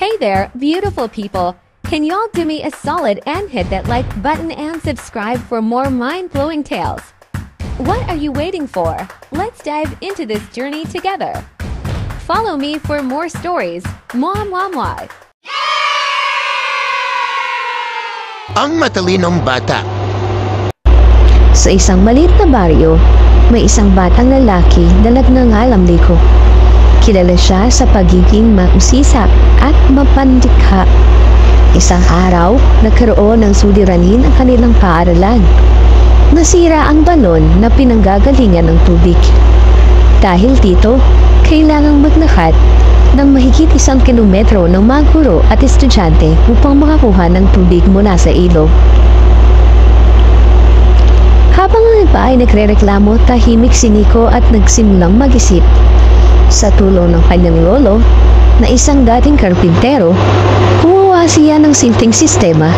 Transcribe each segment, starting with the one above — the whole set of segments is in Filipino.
Hey there, beautiful people! Can y'all do me a solid and hit that like button and subscribe for more mind-blowing tales? What are you waiting for? Let's dive into this journey together. Follow me for more stories. Mwah mwah mwah! Ang matalinong bata. Sa isang maliit na baryo, may isang batang lalaki na nagngangalang Liko. Kilala siya sa pagiging mausisa at mapandikha. Isang araw, nagkaroon ng suliranin ang kanilang paaralan. Nasira ang balon na pinanggagalingan ng tubig. Dahil dito, kailangang maglakad ng mahigit 1 kilometro ng mga guro at estudyante upang makakuha ng tubig mula sa ilog. Habang ang iba ay nagrereklamo, tahimik si Nico at nagsimulang mag-isip. Sa tulong ng kanyang lolo, na isang dating karpintero, gumawa siya ng simpleng sistema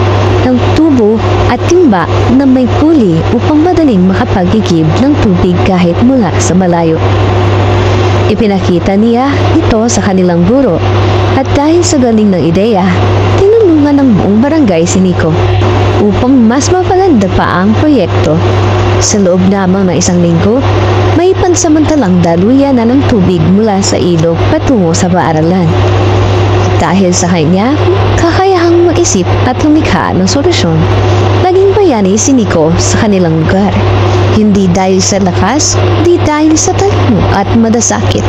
ng tubo at timba na may puli upang madaling makapagigib ng tubig kahit mula sa malayo. Ipinakita niya ito sa kanilang guro at dahil sa galing ng ideya, tinulungan ng buong barangay si Nico upang mas mapaganda pa ang proyekto. Sa loob lamang ng 1 linggo, may pansamantalang daluyan na ng tubig mula sa ilog patungo sa paaralan. Dahil sa kanya, kakayahang mag-isip at lumikha ng solusyon, naging bayani si Nico sa kanilang lugar. Hindi dahil sa lakas, hindi dahil sa talino at madasakit,